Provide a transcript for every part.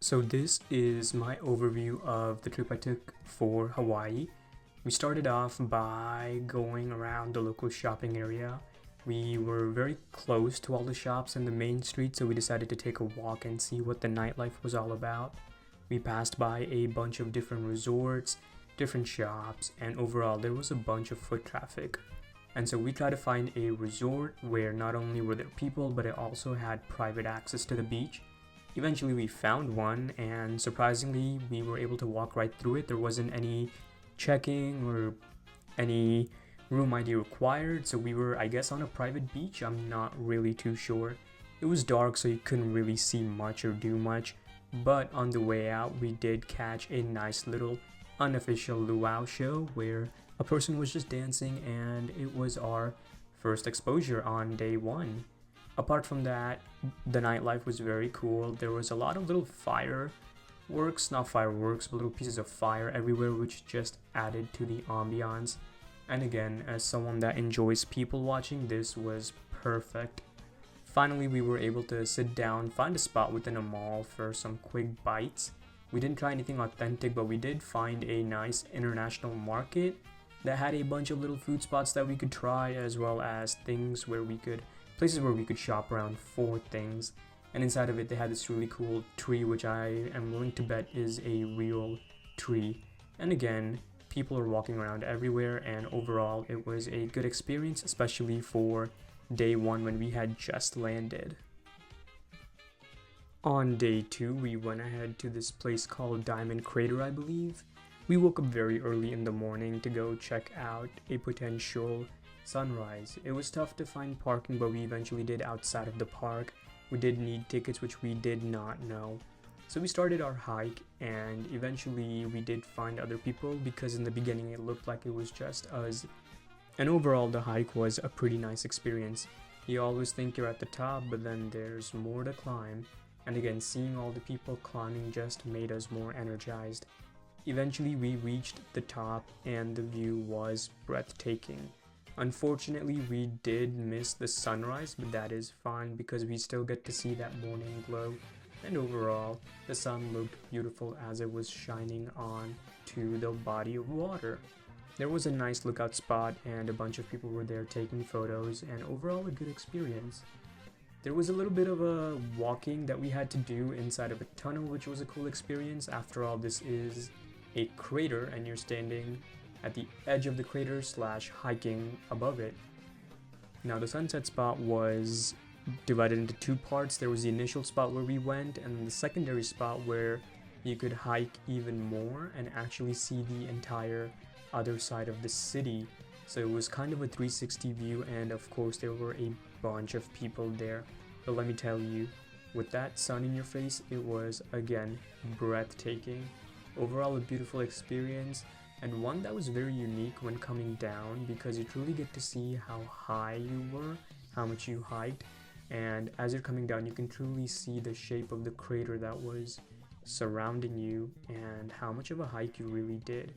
So this is my overview of the trip I took for Hawaii. We started off by going around the local shopping area. We were very close to all the shops in the main street, so we decided to take a walk and see what the nightlife was all about. We passed by a bunch of different resorts, different shops, and overall there was a bunch of foot traffic. And so we tried to find a resort where not only were there people, but it also had private access to the beach. Eventually we found one, and surprisingly we were able to walk right through it. There wasn't any checking or any room ID required, so we were, I guess, on a private beach. I'm not really too sure. It was dark, so you couldn't really see much or do much, but on the way out we did catch a nice little unofficial luau show where a person was just dancing, and it was our first exposure on day one. Apart from that, the nightlife was very cool. There was a lot of little fireworks, not fireworks, but little pieces of fire everywhere, which just added to the ambiance. And again, as someone that enjoys people watching, this was perfect. Finally, we were able to sit down, find a spot within a mall for some quick bites. We didn't try anything authentic, but we did find a nice international market that had a bunch of little food spots that we could try, as well as places where we could shop around for things. And inside of it they had this really cool tree, which I am willing to bet is a real tree. And again, people are walking around everywhere, and overall it was a good experience, especially for day one when we had just landed. On day two, we went ahead to this place called Diamond Crater, I believe. We woke up very early in the morning to go check out a potential sunrise. It was tough to find parking, but we eventually did outside of the park. We did need tickets, which we did not know. So we started our hike, and eventually we did find other people, because in the beginning it looked like it was just us. And overall the hike was a pretty nice experience. You always think you're at the top, but then there's more to climb. And again, seeing all the people climbing just made us more energized. Eventually we reached the top, and the view was breathtaking. Unfortunately, we did miss the sunrise, but that is fine because we still get to see that morning glow. And overall, the sun looked beautiful as it was shining on to the body of water. There was a nice lookout spot, and a bunch of people were there taking photos, and overall a good experience. There was a little bit of a walking that we had to do inside of a tunnel, which was a cool experience. After all, this is a crater, and you're standing at the edge of the crater / hiking above it. Now the sunset spot was divided into two parts. There was the initial spot where we went, and then the secondary spot where you could hike even more and actually see the entire other side of the city. So it was kind of a 360 view, and of course there were a bunch of people there. But let me tell you, with that sun in your face, it was again breathtaking. Overall a beautiful experience, and one that was very unique when coming down, because you truly get to see how high you were, how much you hiked, and as you're coming down you can truly see the shape of the crater that was surrounding you and how much of a hike you really did.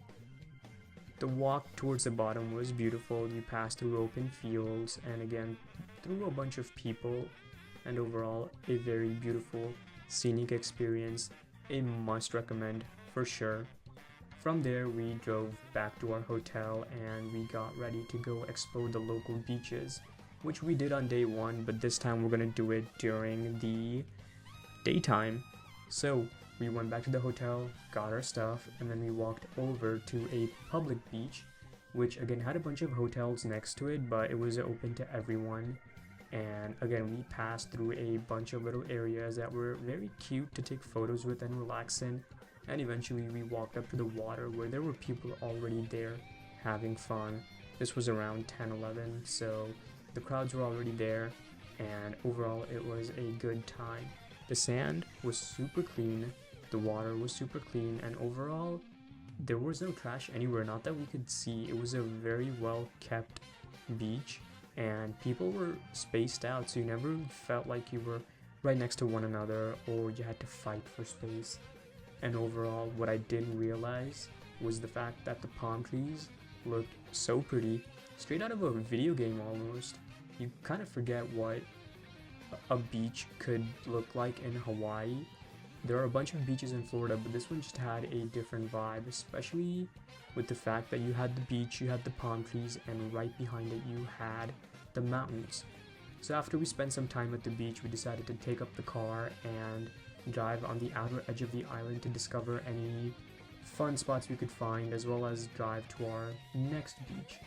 The walk towards the bottom was beautiful. You passed through open fields and again through a bunch of people, and overall a very beautiful scenic experience, a must recommend for sure. From there we drove back to our hotel, and we got ready to go explore the local beaches, which we did on day one, but this time we're gonna do it during the daytime. So we went back to the hotel, got our stuff, and then we walked over to a public beach, which again had a bunch of hotels next to it, but it was open to everyone. And again, we passed through a bunch of little areas that were very cute to take photos with and relax in. And eventually we walked up to the water where there were people already there having fun. This was around 10-11, so the crowds were already there, and overall it was a good time. The sand was super clean, the water was super clean, and overall there was no trash anywhere, not that we could see. It was a very well kept beach, and people were spaced out, so you never felt like you were right next to one another or you had to fight for space. And overall, what I didn't realize was the fact that the palm trees looked so pretty, straight out of a video game almost. You kind of forget what a beach could look like in Hawaii, There are a bunch of beaches in Florida, but this one just had a different vibe, especially with the fact that you had the beach, you had the palm trees, and right behind it you had the mountains. So after we spent some time at the beach, we decided to take up the car and drive on the outer edge of the island to discover any fun spots we could find, as well as drive to our next beach.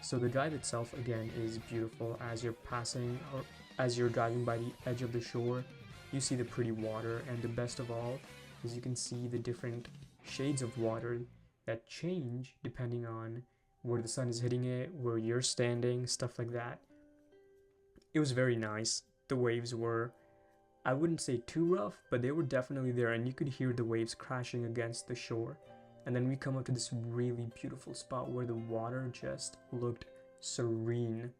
So the drive itself again is beautiful. As you're passing or as you're driving by the edge of the shore, you see the pretty water, and the best of all is you can see the different shades of water that change depending on where the sun is hitting it, where you're standing, stuff like that. It was very nice. The waves were, I wouldn't say too rough, but they were definitely there, and you could hear the waves crashing against the shore. And then we come up to this really beautiful spot where the water just looked serene.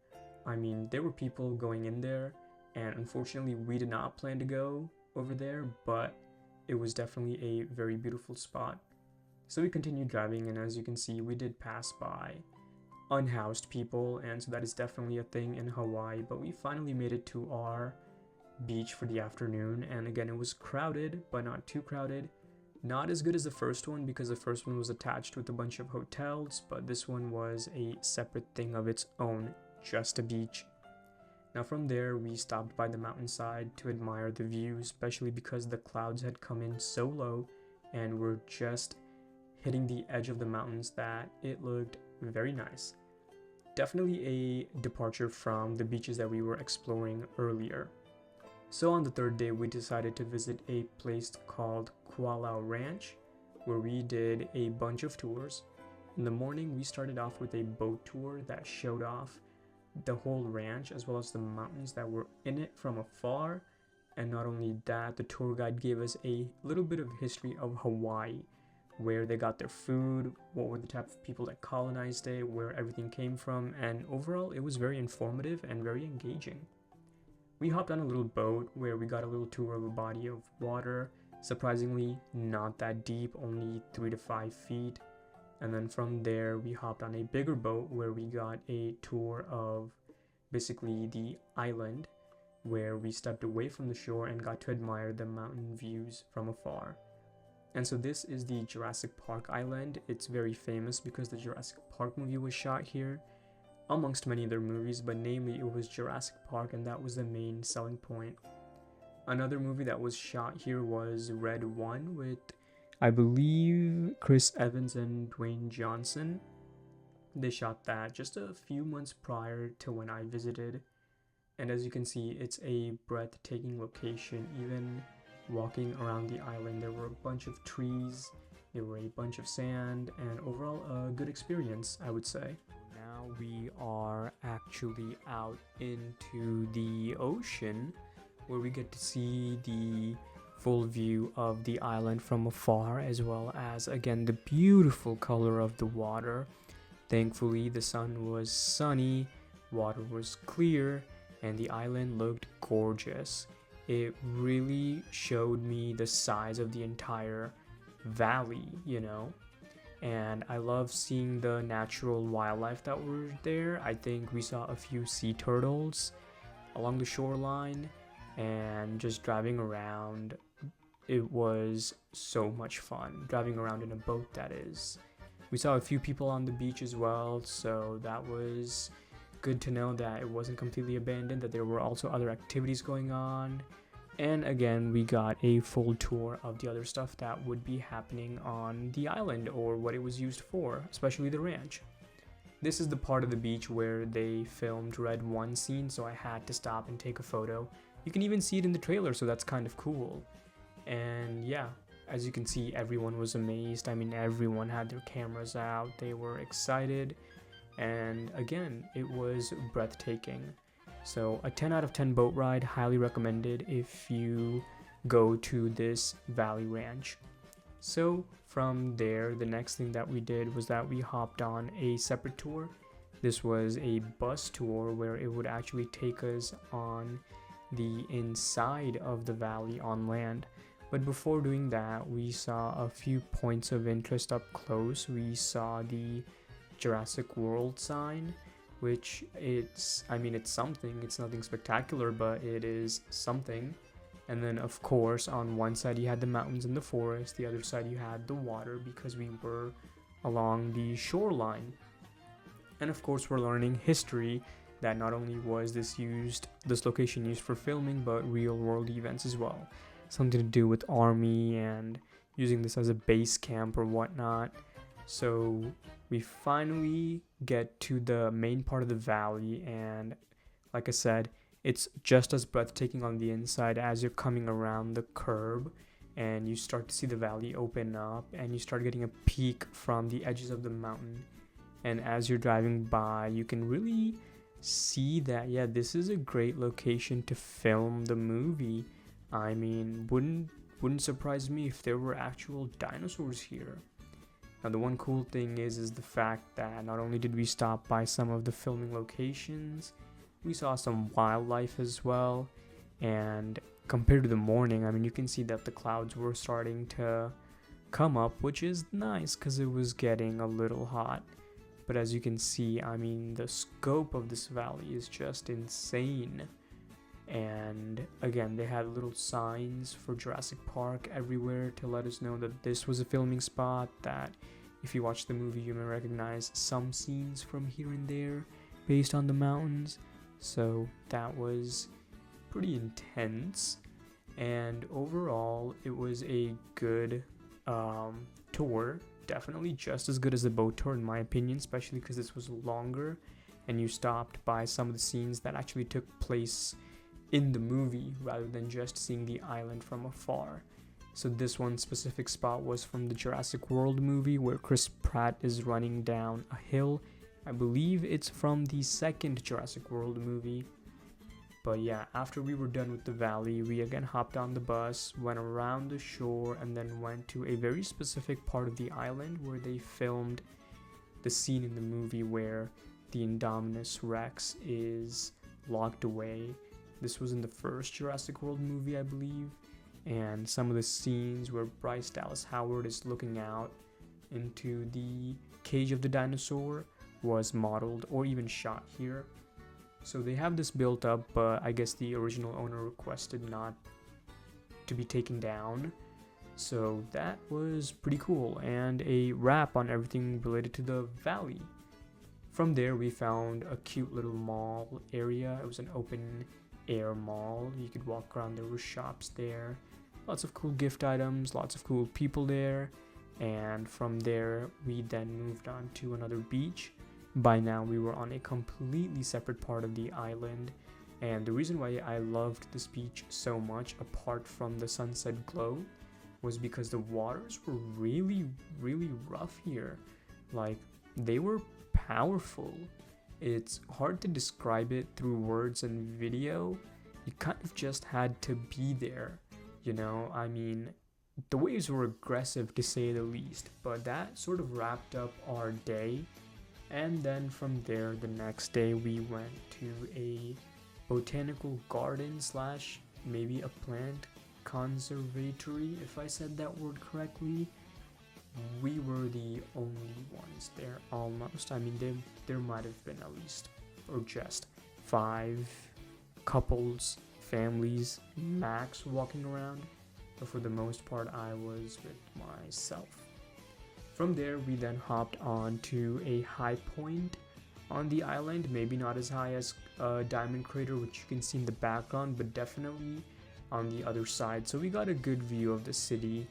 I mean, there were people going in there, and unfortunately we did not plan to go over there, but it was definitely a very beautiful spot. So we continued driving, and as you can see, we did pass by unhoused people, and so that is definitely a thing in Hawaii. But we finally made it to our beach for the afternoon, and again it was crowded, but not too crowded. Not as good as the first one, because the first one was attached with a bunch of hotels, but this one was a separate thing of its own, just a beach. Now from there we stopped by the mountainside to admire the view, especially because the clouds had come in so low and were just hitting the edge of the mountains that it looked very nice. Definitely a departure from the beaches that we were exploring earlier. So on the third day we decided to visit a place called Kuala Ranch, where we did a bunch of tours. In the morning we started off with a boat tour that showed off the whole ranch as well as the mountains that were in it from afar. And not only that, the tour guide gave us a little bit of history of Hawaii, where they got their food, what were the type of people that colonized it, where everything came from, and overall it was very informative and very engaging. We hopped on a little boat where we got a little tour of a body of water, surprisingly not that deep, only 3 to 5 feet. And then from there we hopped on a bigger boat where we got a tour of basically the island, where we stepped away from the shore and got to admire the mountain views from afar. And so this is the Jurassic Park Island. It's very famous because the Jurassic Park movie was shot here, amongst many other movies, but namely it was Jurassic Park, and that was the main selling point. Another movie that was shot here was Red 1 with, I believe, Chris Evans and Dwayne Johnson. They shot that just a few months prior to when I visited, and as you can see, it's a breathtaking location. Even walking around the island, there were a bunch of trees, there were a bunch of sand, and overall a good experience, I would say. Now we are actually out into the ocean, where we get to see the full view of the island from afar, as well as again the beautiful color of the water. Thankfully the sun was sunny, water was clear, and the island looked gorgeous. It really showed me the size of the entire valley, and I love seeing the natural wildlife that were there. I think we saw a few sea turtles along the shoreline, and just driving around, it was so much fun. Driving around in a boat, that is. We saw a few people on the beach as well, so that was good to know that it wasn't completely abandoned, that there were also other activities going on. And again, we got a full tour of the other stuff that would be happening on the island, or what it was used for, especially the ranch. This is the part of the beach where they filmed Red 1 scene, so I had to stop and take a photo. You can even see it in the trailer, so that's kind of cool. And yeah, as you can see, everyone was amazed. I mean, everyone had their cameras out, they were excited, and again, it was breathtaking. So a 10 out of 10 boat ride, highly recommended if you go to this valley ranch. So from there, the next thing that we did was that we hopped on a separate tour. This was a bus tour where it would actually take us on the inside of the valley on land. But before doing that, we saw a few points of interest up close. We saw the Jurassic World sign, which it's something. It's nothing spectacular, but it is something. And then, of course, on one side you had the mountains and the forest, the other side you had the water because we were along the shoreline. And of course, we're learning history that not only was this location used for filming, but real world events as well. Something to do with army and using this as a base camp or whatnot. So we finally get to the main part of the valley, and like I said, it's just as breathtaking on the inside as you're coming around the curb and you start to see the valley open up and you start getting a peek from the edges of the mountain. And as you're driving by, you can really see that, yeah, this is a great location to film the movie. I mean, wouldn't surprise me if there were actual dinosaurs here. Now, the one cool thing is the fact that not only did we stop by some of the filming locations, we saw some wildlife as well. And compared to the morning, I mean, you can see that the clouds were starting to come up, which is nice because it was getting a little hot. But as you can see, I mean, the scope of this valley is just insane. And again, they had little signs for Jurassic Park everywhere to let us know that this was a filming spot, that if you watch the movie, you may recognize some scenes from here and there based on the mountains. So that was pretty intense. And overall, it was a good tour. Definitely just as good as the boat tour in my opinion, especially because this was longer and you stopped by some of the scenes that actually took place in the movie rather than just seeing the island from afar. So this one specific spot was from the Jurassic World movie where Chris Pratt is running down a hill. I believe it's from the second Jurassic World movie. But yeah, after we were done with the valley, we again hopped on the bus, went around the shore, and then went to a very specific part of the island where they filmed the scene in the movie where the Indominus Rex is locked away. This was in the first Jurassic World movie, I believe, and some of the scenes where Bryce Dallas Howard is looking out into the cage of the dinosaur was modeled or even shot here. So they have this built up, but I guess the original owner requested not to be taken down. So that was pretty cool, and a wrap on everything related to the valley. From there, we found a cute little mall area. It was an open air mall. You could walk around, there were shops there. Lots of cool gift items, lots of cool people there. And from there, we then moved on to another beach. By now, we were on a completely separate part of the island, and the reason why I loved this beach so much, apart from the sunset glow, was because the waters were really, really rough here. Like, they were powerful. It's hard to describe it through words and video. You kind of just had to be there, you know? I mean, the waves were aggressive to say the least, but that sort of wrapped up our day. And then from there, the next day, we went to a botanical garden slash maybe a plant conservatory, if I said that word correctly. We were the only ones there almost. I mean, there might have been at least, or just 5 couples, families, max walking around. But for the most part, I was with myself. From there, we then hopped on to a high point on the island, maybe not as high as Diamond Crater, which you can see in the background, but definitely on the other side. So we got a good view of the city.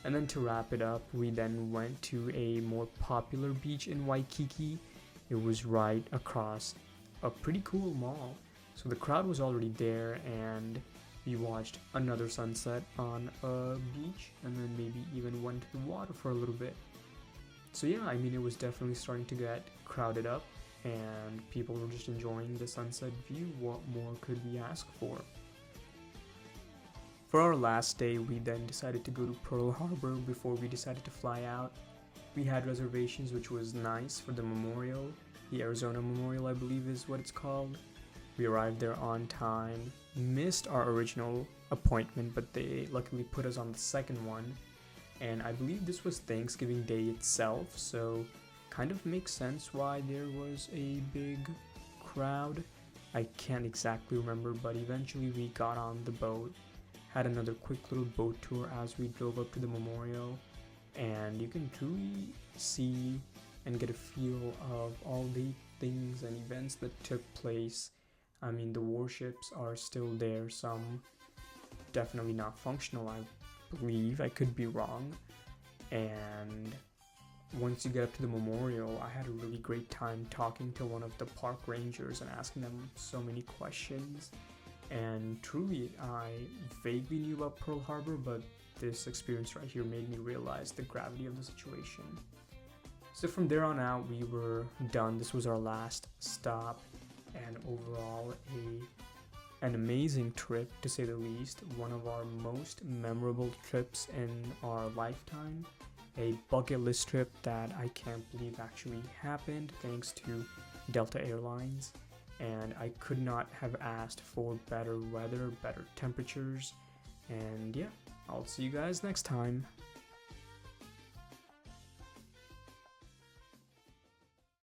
And then to wrap it up, we then went to a more popular beach in Waikiki. It was right across a pretty cool mall. So the crowd was already there, and we watched another sunset on a beach, and then maybe even went to the water for a little bit. So yeah, I mean, it was definitely starting to get crowded up, and people were just enjoying the sunset view. What more could we ask for? For our last day, we then decided to go to Pearl Harbor before we decided to fly out. We had reservations, which was nice, for the memorial. The Arizona Memorial, I believe is what it's called. We arrived there on time, missed our original appointment, but they luckily put us on the second one. And I believe this was Thanksgiving Day itself, so kind of makes sense why there was a big crowd. I can't exactly remember, but eventually we got on the boat, had another quick little boat tour as we drove up to the memorial, and you can truly see and get a feel of all the things and events that took place. I mean, the warships are still there, some definitely not functional, I believe. I could be wrong. And once you get up to the memorial, I had a really great time talking to one of the park rangers and asking them so many questions. And truly, I vaguely knew about Pearl Harbor, but this experience right here made me realize the gravity of the situation. So from there on out, we were done. This was our last stop, and overall an amazing trip, to say the least. One of our most memorable trips in our lifetime. A bucket list trip that I can't believe actually happened thanks to Delta Airlines. And I could not have asked for better weather, better temperatures. And yeah, I'll see you guys next time.